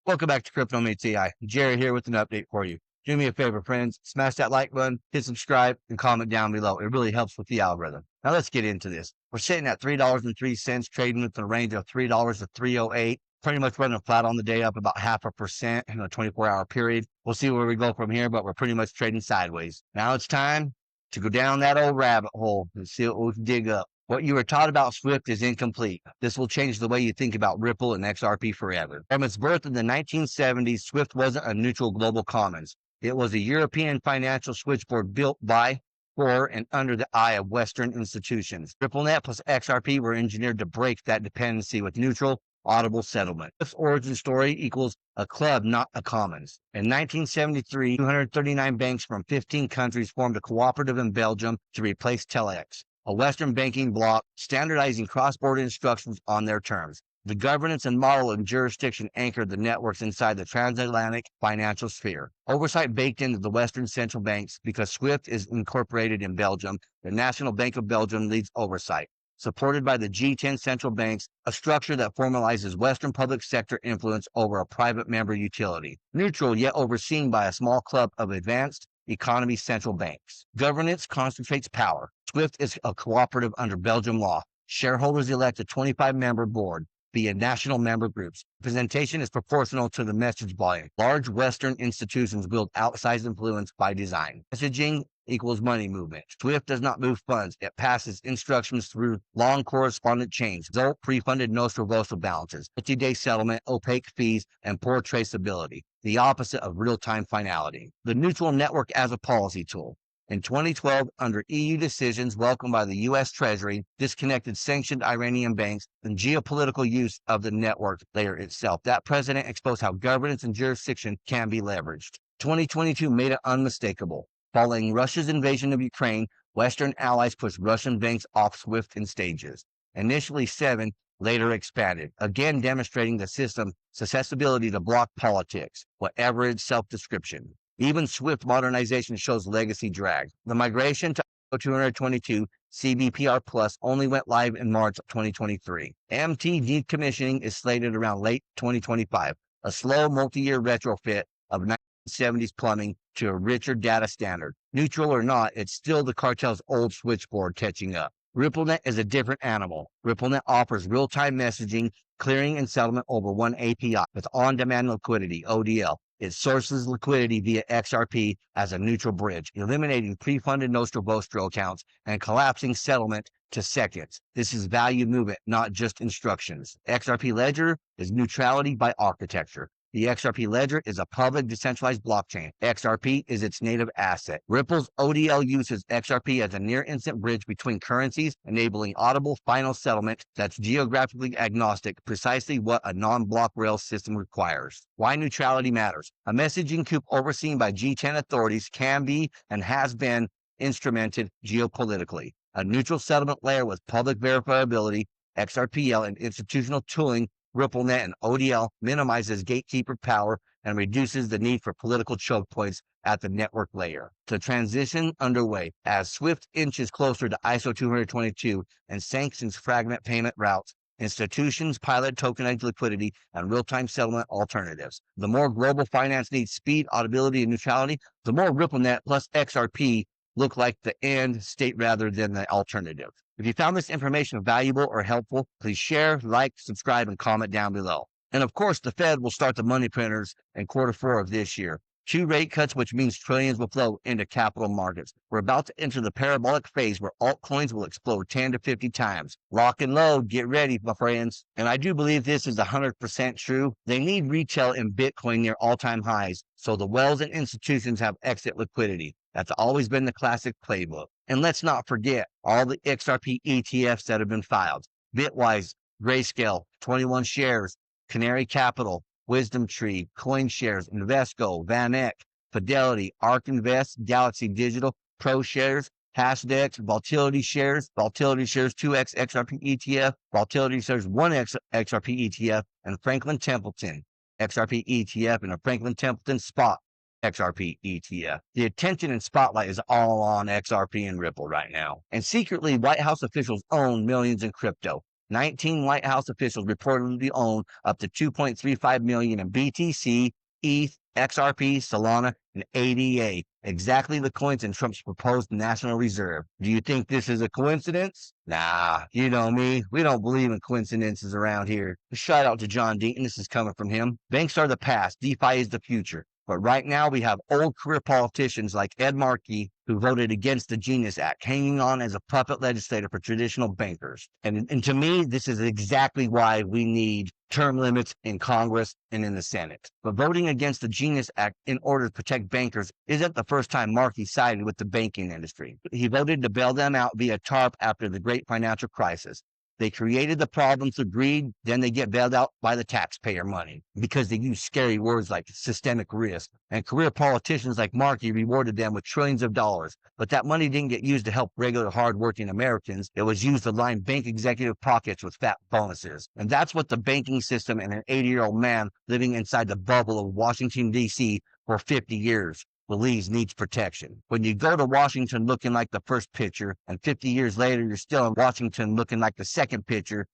Welcome back to Crypto Mates AI. Jerry here with an update for you. Do me a favor, friends. Smash that like button, hit subscribe, and comment down below. It really helps with the algorithm. Now let's get into this. We're sitting at $3.03, trading within a range of $3 to $3.08. Pretty much running flat on the day, up about 0.5% in a 24-hour period. We'll see where we go from here, but we're pretty much trading sideways. Now it's time to go down that old rabbit hole and see what we can dig up. What you were taught about Swift is incomplete. This will change the way you think about Ripple and XRP forever. From its birth in the 1970s, Swift wasn't a neutral global commons. It was a European financial switchboard built by, for, and under the eye of Western institutions. RippleNet plus XRP were engineered to break that dependency with neutral, audible settlement. Swift's origin story equals a club, not a commons. In 1973, 239 banks from 15 countries formed a cooperative in Belgium to replace Telex, a Western banking bloc, standardizing cross-border instructions on their terms. The governance and model and jurisdiction anchored the networks inside the transatlantic financial sphere. Oversight baked into the Western central banks because Swift is incorporated in Belgium. The National Bank of Belgium leads oversight, supported by the G10 central banks, a structure that formalizes Western public sector influence over a private member utility. Neutral yet overseen by a small club of advanced economy central banks. Governance concentrates power. Swift is a cooperative under Belgium law. Shareholders elect a 25-member board via national member groups. Representation is proportional to the message volume. Large Western institutions build outsized influence by design. Messaging equals money movement. Swift does not move funds. It passes instructions through long correspondent chains. Result, pre-funded nostro-voso balances, 50-day settlement, opaque fees, and poor traceability. The opposite of real-time finality. The neutral network as a policy tool. In 2012, under EU decisions welcomed by the U.S. Treasury, disconnected sanctioned Iranian banks, and geopolitical use of the network layer itself, that precedent exposed how governance and jurisdiction can be leveraged. 2022 made it unmistakable. Following Russia's invasion of Ukraine, Western allies pushed Russian banks off Swift in stages. Initially 7, later expanded, again demonstrating the system's susceptibility to block politics, whatever its self-description. Even Swift modernization shows legacy drag. The migration to 222 CBPR Plus only went live in March of 2023. MT decommissioning is slated around late 2025, a slow multi-year retrofit of 1970s plumbing to a richer data standard. Neutral or not, it's still the cartel's old switchboard catching up. RippleNet is a different animal. RippleNet offers real-time messaging, clearing, and settlement over one API with on-demand liquidity, ODL. It sources liquidity via XRP as a neutral bridge, eliminating pre-funded nostro-voso accounts and collapsing settlement to seconds. This is value movement, not just instructions. XRP Ledger is neutrality by architecture. The XRP Ledger is a public decentralized blockchain. XRP is its native asset. Ripple's ODL uses XRP as a near-instant bridge between currencies, enabling audible final settlement that's geographically agnostic, precisely what a non-block rail system requires. Why neutrality matters. A messaging coup overseen by G10 authorities can be and has been instrumented geopolitically. A neutral settlement layer with public verifiability, XRPL, and institutional tooling, RippleNet and ODL minimizes gatekeeper power and reduces the need for political choke points at the network layer. The transition underway as Swift inches closer to ISO 222 and sanctions fragment payment routes. Institutions pilot tokenized liquidity and real-time settlement alternatives. The more global finance needs speed, audibility, and neutrality, the more RippleNet plus XRP look like the end state rather than the alternative. If you found this information valuable or helpful, please share, like, subscribe, and comment down below. And of course, the Fed will start the money printers in Q4 of this year. 2 rate cuts, which means trillions will flow into capital markets. We're about to enter the parabolic phase where altcoins will explode 10 to 50 times. Lock and load, get ready, my friends. And I do believe this is 100% true. They need retail in Bitcoin near all-time highs, so the wells and institutions have exit liquidity. That's always been the classic playbook. And let's not forget all the XRP ETFs that have been filed. Bitwise, Grayscale, 21 Shares, Canary Capital, Wisdom Tree, CoinShares, Invesco, VanEck, Fidelity, ARK Invest, Galaxy Digital, ProShares, Hashdex, Volatility Shares 2x XRP ETF, Volatility Shares 1x XRP ETF, and Franklin Templeton XRP ETF, and a Franklin Templeton Spot XRP ETF. The attention and spotlight is all on XRP and Ripple right now. And secretly, White House officials own millions in crypto. 19 White House officials reportedly own up to 2.35 million in BTC, ETH, XRP, Solana, and ADA, exactly the coins in Trump's proposed National Reserve. Do you think this is a coincidence? Nah, you know me. We don't believe in coincidences around here. A shout out to John Deaton. This is coming from him. Banks are the past. DeFi is the future. But right now we have old career politicians like Ed Markey, who voted against the Genius Act, hanging on as a puppet legislator for traditional bankers. And to me, this is exactly why we need term limits in Congress and in the Senate. But voting against the Genius Act in order to protect bankers isn't the first time Markey sided with the banking industry. He voted to bail them out via TARP after the great financial crisis. They created the problem through greed, then they get bailed out by the taxpayer money because they use scary words like systemic risk. And career politicians like Markey rewarded them with trillions of dollars. But that money didn't get used to help regular hardworking Americans. It was used to line bank executive pockets with fat bonuses. And that's what the banking system and an 80-year-old man living inside the bubble of Washington, D.C. for 50 years believes needs protection. When you go to Washington looking like the first pitcher, and 50 years later you're still in Washington looking like the second pitcher,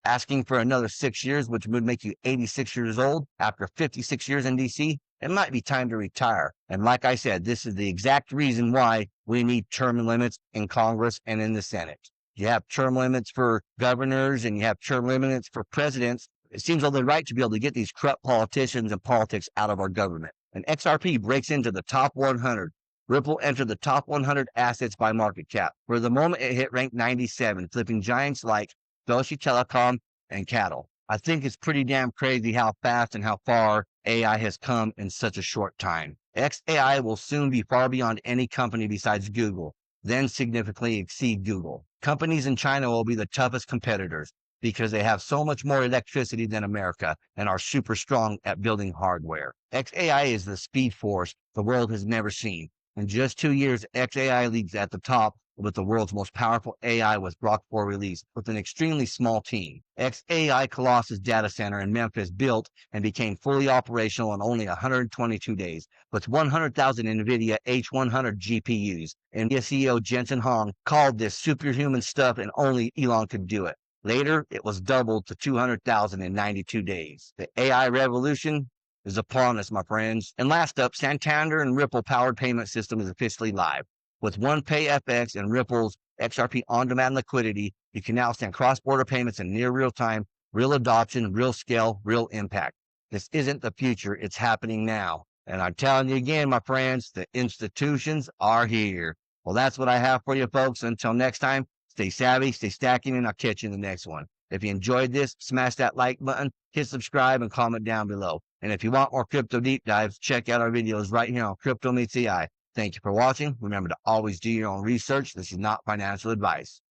asking for another 6 years, which would make you 86 years old after 56 years in DC, it might be time to retire. And like I said, this is the exact reason why we need term limits in Congress and in the Senate. You have term limits for governors and you have term limits for presidents. It seems only right to be able to get these corrupt politicians and politics out of our government. And XRP breaks into the top 100. Ripple entered the top 100 assets by market cap. For the moment, it hit rank 97, flipping giants like Deutsche Telekom and Cattle. I think it's pretty damn crazy how fast and how far AI has come in such a short time. xAI will soon be far beyond any company besides Google, then significantly exceed Google. Companies in China will be the toughest competitors because they have so much more electricity than America and are super strong at building hardware. xAI is the speed force the world has never seen. In just 2 years, xAI leads at the top with the world's most powerful AI with Grok 4 release with an extremely small team. xAI Colossus data center in Memphis built and became fully operational in only 122 days with 100,000 NVIDIA H100 GPUs. And CEO Jensen Huang called this superhuman stuff and only Elon could do it. Later, it was doubled to 200,000 in 92 days. The AI revolution is upon us, my friends. And last up, Santander and Ripple powered payment system is officially live. With OnePay FX and Ripple's XRP on-demand liquidity, you can now send cross-border payments in near real time, real adoption, real scale, real impact. This isn't the future, it's happening now. And I'm telling you again, my friends, the institutions are here. Well, that's what I have for you folks. Until next time, stay savvy, stay stacking, and I'll catch you in the next one. If you enjoyed this, smash that like button, hit subscribe, and comment down below. And if you want more crypto deep dives, check out our videos right here on Crypto Meets AI. Thank you for watching. Remember to always do your own research. This is not financial advice.